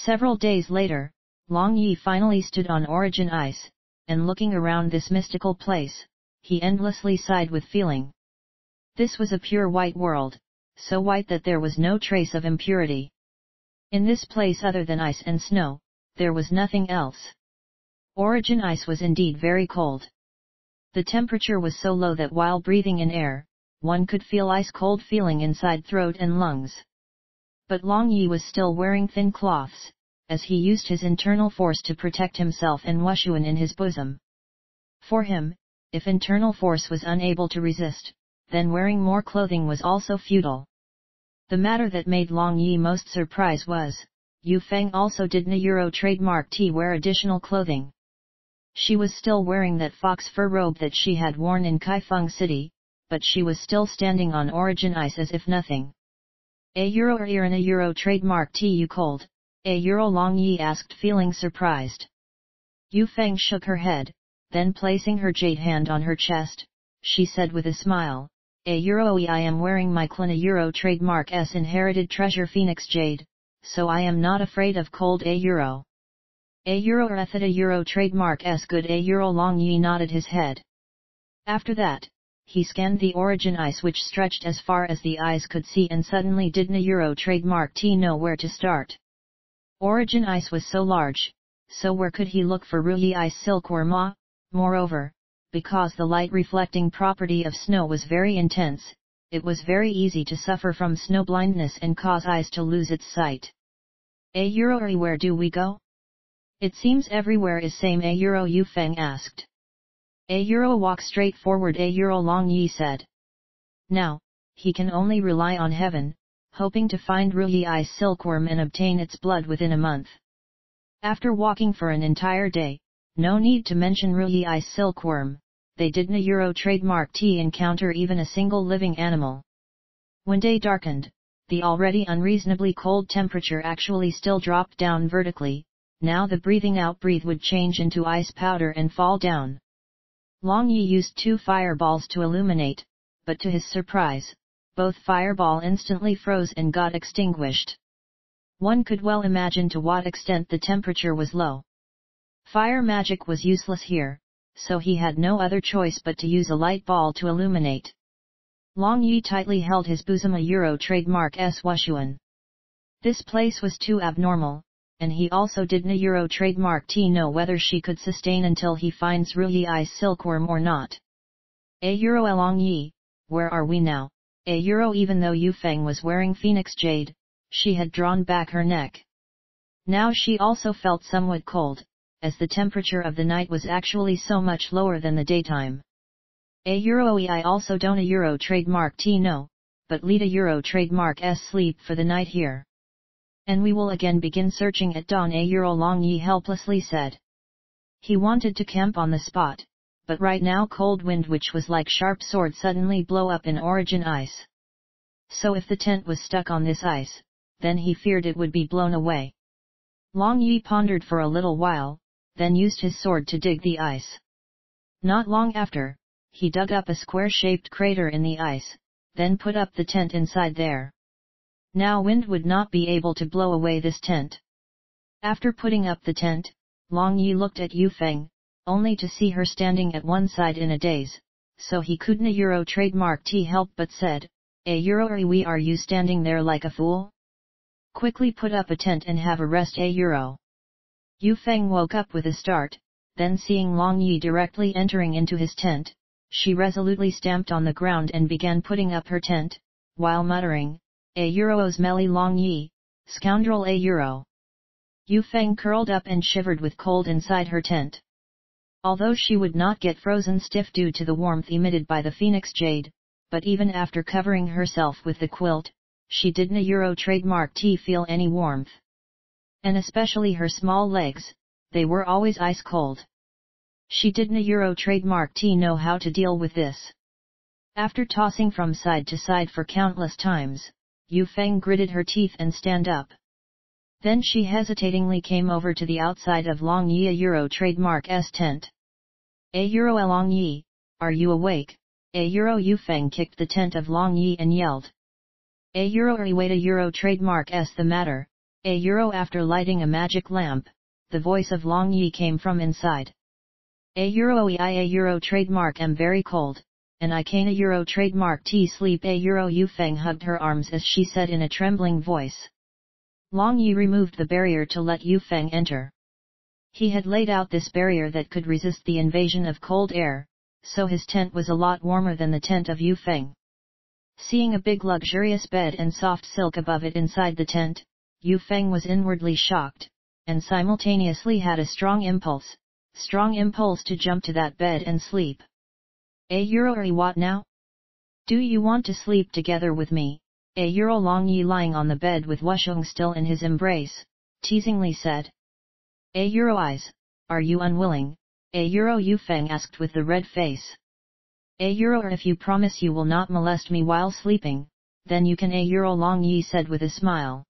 Several days later, Long Yi finally stood on Origin Ice, and looking around this mystical place, he endlessly sighed with feeling. This was a pure white world, so white that there was no trace of impurity. In this place other than ice and snow, there was nothing else. Origin Ice was indeed very cold. The temperature was so low that while breathing in air, one could feel ice-cold feeling inside throat and lungs. But Long Yi was still wearing thin cloths, as he used his internal force to protect himself and Wushuan in his bosom. For him, if internal force was unable to resist, then wearing more clothing was also futile. The matter that made Long Yi most surprised was, Yu Feng also didn't trademark T wear additional clothing. She was still wearing that fox fur robe that she had worn in Kaifeng City, but she was still standing on Origin Ice as if nothing. A trademark T you cold? Long Yi asked feeling surprised. Yu Feng shook her head, then placing her jade hand on her chest, she said with a smile, I am wearing my Klina trademark S inherited treasure Phoenix Jade, so I am not afraid of cold Etheta trademark S good Long Yi nodded his head. After that, he scanned the Origin Ice which stretched as far as the eyes could see and suddenly didn't trademark T know where to start. Origin Ice was so large, so where could he look for Ruyi Ice silkworm? Moreover, because the light reflecting property of snow was very intense, it was very easy to suffer from snow blindness and cause eyes to lose its sight. Where do we go? It seems everywhere is same Yu Feng asked. Walk straight forward Long Yi said. Now, he can only rely on heaven, hoping to find Ruyi Ice silkworm and obtain its blood within a month. After walking for an entire day, no need to mention Ruyi Ice silkworm, they didn't trademark T encounter even a single living animal. When day darkened, the already unreasonably cold temperature actually still dropped down vertically, now the breathing out breathe would change into ice powder and fall down. Long Yi used 2 fireballs to illuminate, but to his surprise, both fireball instantly froze and got extinguished. One could well imagine to what extent the temperature was low. Fire magic was useless here, so he had no other choice but to use a light ball to illuminate. Long Yi tightly held his bosom trademark S Wushuan. This place was too abnormal, and he also didn't trademark T know whether she could sustain until he finds Ruyi Ice silkworm or not. Long Yi, where are we now? Even though Yu Feng was wearing Phoenix Jade, she had drawn back her neck. Now she also felt somewhat cold, as the temperature of the night was actually so much lower than the daytime. I also don't trademark T no, but lead trademark S sleep for the night here. And we will again begin searching at dawn Long Yi helplessly said. He wanted to camp on the spot, but right now cold wind which was like sharp sword suddenly blow up in Origin Ice. So if the tent was stuck on this ice, then he feared it would be blown away. Long Yi pondered for a little while, then used his sword to dig the ice. Not long after, he dug up a square-shaped crater in the ice, then put up the tent inside there. Now wind would not be able to blow away this tent. After putting up the tent, Long Yi looked at Yu Feng, only to see her standing at one side in a daze, so he couldn't trademark T help but said, we are you standing there like a fool? Quickly put up a tent and have a rest Yu Feng woke up with a start, then seeing Long Yi directly entering into his tent, she resolutely stamped on the ground and began putting up her tent, while muttering, smelly Long Yi, scoundrel Yu Feng curled up and shivered with cold inside her tent. Although she would not get frozen stiff due to the warmth emitted by the Phoenix Jade, but even after covering herself with the quilt, she didn't trademark T feel any warmth. And especially her small legs, they were always ice cold. She didn't trademark T know how to deal with this. After tossing from side to side for countless times, Yu Feng gritted her teeth and stand up. Then she hesitatingly came over to the outside of Long Yi trademark S tent. Long Yi, are you awake? Yu Feng kicked the tent of Long Yi and yelled. Wait trademark S the matter, After lighting a magic lamp, the voice of Long Yi came from inside. Trademark am very cold, and I can't trademark T sleep Yu Feng hugged her arms as she said in a trembling voice. Long Yi removed the barrier to let Yu Feng enter. He had laid out this barrier that could resist the invasion of cold air, so his tent was a lot warmer than the tent of Yu Feng. Seeing a big luxurious bed and soft silk above it inside the tent, Yu Feng was inwardly shocked, and simultaneously had a strong impulse to jump to that bed and sleep. What now? Do you want to sleep together with me? Long Yi lying on the bed with Wusheng still in his embrace, teasingly said. Eyes, are you unwilling? Yu Feng asked with the red face. If you promise you will not molest me while sleeping, then you can. Long Yi said with a smile.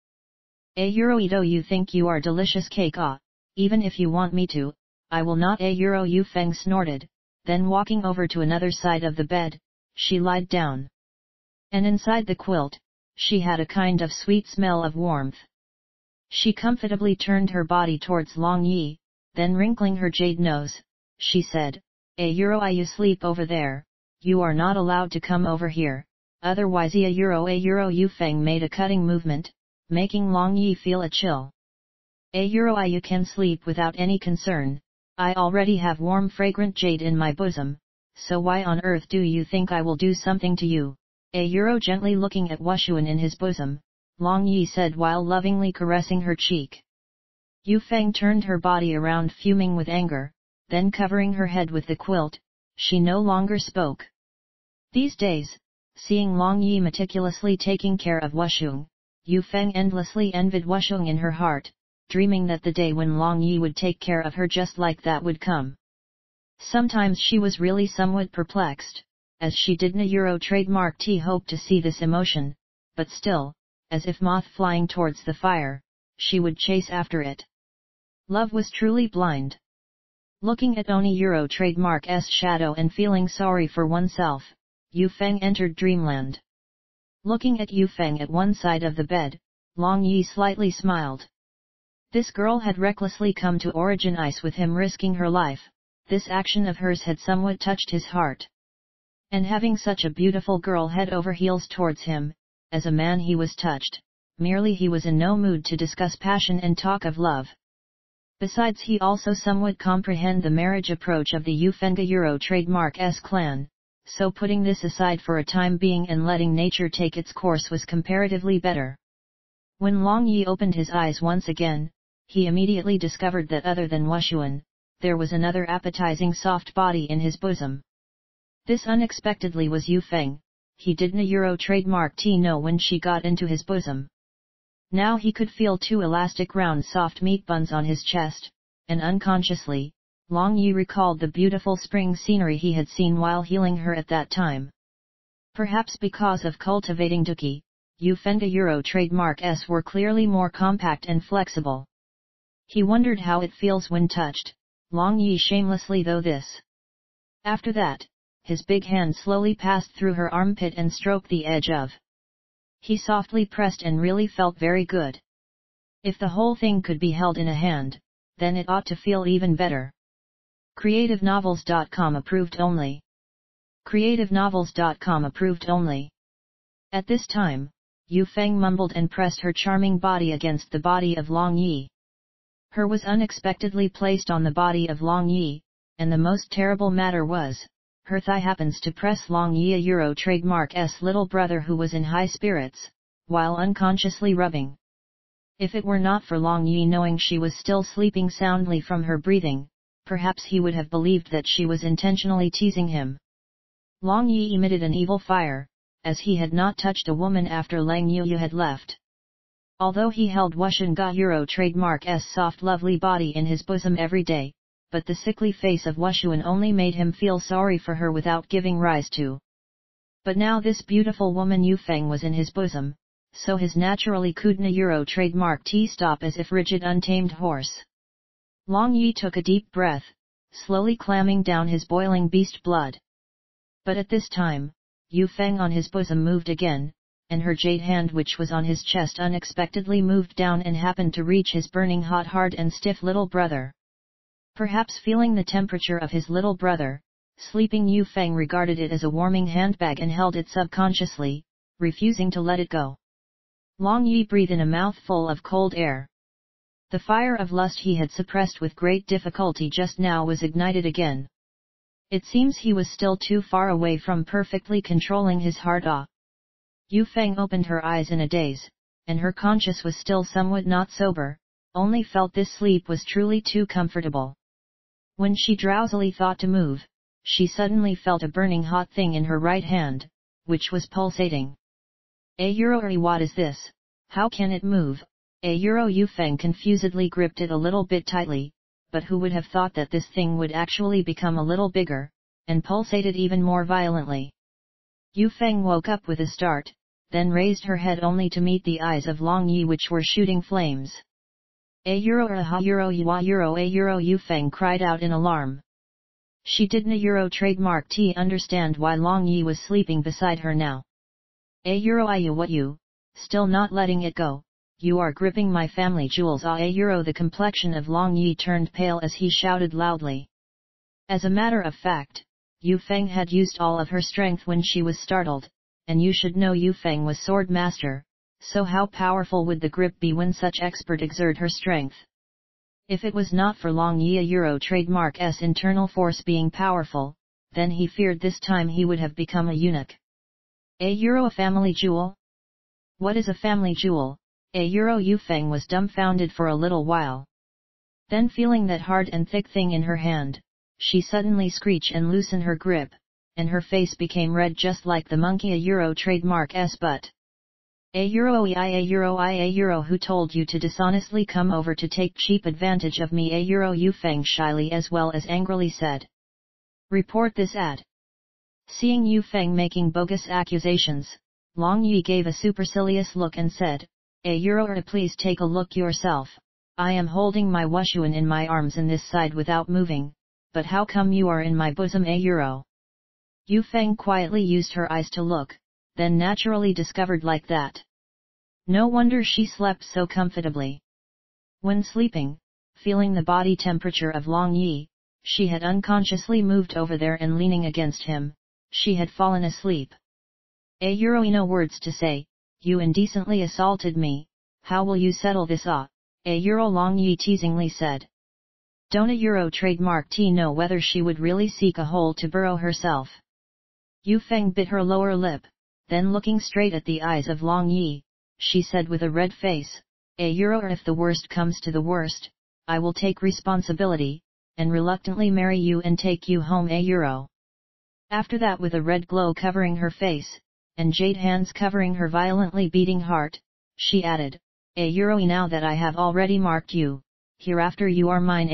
You think you are delicious cake even if you want me to, I will not. Yu Feng snorted, then walking over to another side of the bed, she lied down. And inside the quilt, she had a kind of sweet smell of warmth. She comfortably turned her body towards Long Yi, then wrinkling her jade nose, she said, you sleep over there, you are not allowed to come over here, otherwise Yu Feng made a cutting movement, making Long Yi feel a chill. You can sleep without any concern, I already have warm fragrant jade in my bosom, so why on earth do you think I will do something to you? Gently looking at Wushuan in his bosom, Long Yi said while lovingly caressing her cheek. Yu Feng turned her body around fuming with anger, then covering her head with the quilt, she no longer spoke. These days, seeing Long Yi meticulously taking care of Wusheng, Yu Feng endlessly envied Wusheng in her heart, dreaming that the day when Long Yi would take care of her just like that would come. Sometimes she was really somewhat perplexed, as she didn't trademark T hope to see this emotion, but still, as if moth flying towards the fire, she would chase after it. Love was truly blind. Looking at Oni trademark's shadow and feeling sorry for oneself, Yu Feng entered dreamland. Looking at Yu Feng at one side of the bed, Long Yi slightly smiled. This girl had recklessly come to Origin Ice with him risking her life, this action of hers had somewhat touched his heart. And having such a beautiful girl head over heels towards him, as a man he was touched, merely he was in no mood to discuss passion and talk of love. Besides he also somewhat comprehend the marriage approach of the Yufenga trademark's clan, so putting this aside for a time being and letting nature take its course was comparatively better. When Long Yi opened his eyes once again, he immediately discovered that other than Wushuan, there was another appetizing soft body in his bosom. This unexpectedly was Yu Feng. He didn't trademark T know when she got into his bosom. Now he could feel two elastic round soft meat buns on his chest, and unconsciously, Long Yi recalled the beautiful spring scenery he had seen while healing her at that time. Perhaps because of cultivating Duki, Yufenga trademark's were clearly more compact and flexible. He wondered how it feels when touched, Long Yi shamelessly though this. After that, his big hand slowly passed through her armpit and stroked the edge of. He softly pressed and really felt very good. If the whole thing could be held in a hand, then it ought to feel even better. CreativeNovels.com approved only. CreativeNovels.com approved only. At this time, Yu Feng mumbled and pressed her charming body against the body of Long Yi. Her was unexpectedly placed on the body of Long Yi, and the most terrible matter was, her thigh happens to press Long Yi trademark's little brother who was in high spirits, while unconsciously rubbing. If it were not for Long Yi knowing she was still sleeping soundly from her breathing, perhaps he would have believed that she was intentionally teasing him. Long Yi emitted an evil fire, as he had not touched a woman after Lang Yu had left. Although he held Wushan Ga trademark's soft lovely body in his bosom every day, but the sickly face of Wushuan only made him feel sorry for her without giving rise to. But now this beautiful woman Yu Feng was in his bosom, so his naturally Kudna trademark T stop as if rigid untamed horse. Long Yi took a deep breath, slowly clamming down his boiling beast blood. But at this time, Yu Feng on his bosom moved again, and her jade hand which was on his chest unexpectedly moved down and happened to reach his burning hot hard and stiff little brother. Perhaps feeling the temperature of his little brother, sleeping Yu Feng regarded it as a warming handbag and held it subconsciously, refusing to let it go. Long Yi breathed in a mouthful of cold air. The fire of lust he had suppressed with great difficulty just now was ignited again. It seems he was still too far away from perfectly controlling his heart. Yu Feng opened her eyes in a daze, and her conscience was still somewhat not sober, only felt this sleep was truly too comfortable. When she drowsily thought to move, she suddenly felt a burning hot thing in her right hand, which was pulsating. What is this? How can it move? Yu Feng confusedly gripped it a little bit tightly, but who would have thought that this thing would actually become a little bigger, and pulsated even more violently. Yu Feng woke up with a start, then raised her head only to meet the eyes of Long Yi which were shooting flames. Yu Feng cried out in alarm. She didn't trademark T understand why Long Yi was sleeping beside her now. What you? Still not letting it go, you are gripping my family jewels. The complexion of Long Yi turned pale as he shouted loudly. As a matter of fact, Yu Feng had used all of her strength when she was startled, and you should know Yu Feng was sword master, so how powerful would the grip be when such expert exert her strength? If it was not for Long Yi trademark's internal force being powerful, then he feared this time he would have become a eunuch. A family jewel? What is a family jewel? Yu Feng was dumbfounded for a little while. Then feeling that hard and thick thing in her hand, she suddenly screeched and loosened her grip, and her face became red just like the monkey trademark's butt. Who told you to dishonestly come over to take cheap advantage of me? Yu Feng shyly as well as angrily said. Report this ad. Seeing Yu Feng making bogus accusations, Long Yi gave a supercilious look and said, please take a look yourself. I am holding my Wushuan in my arms in this side without moving, but how come you are in my bosom? Yu Feng quietly used her eyes to look, then naturally discovered like that. No wonder she slept so comfortably. When sleeping, feeling the body temperature of Long Yi, she had unconsciously moved over there and leaning against him, she had fallen asleep. No words to say, you indecently assaulted me, how will you settle this? Long Yi teasingly said. Don't trademark T know whether she would really seek a hole to burrow herself. Yu Feng bit her lower lip, then looking straight at the eyes of Long Yi, she said with a red face, if the worst comes to the worst, I will take responsibility, and reluctantly marry you and take you home. After that, with a red glow covering her face, and jade hands covering her violently beating heart, she added, now that I have already marked you, hereafter you are mine.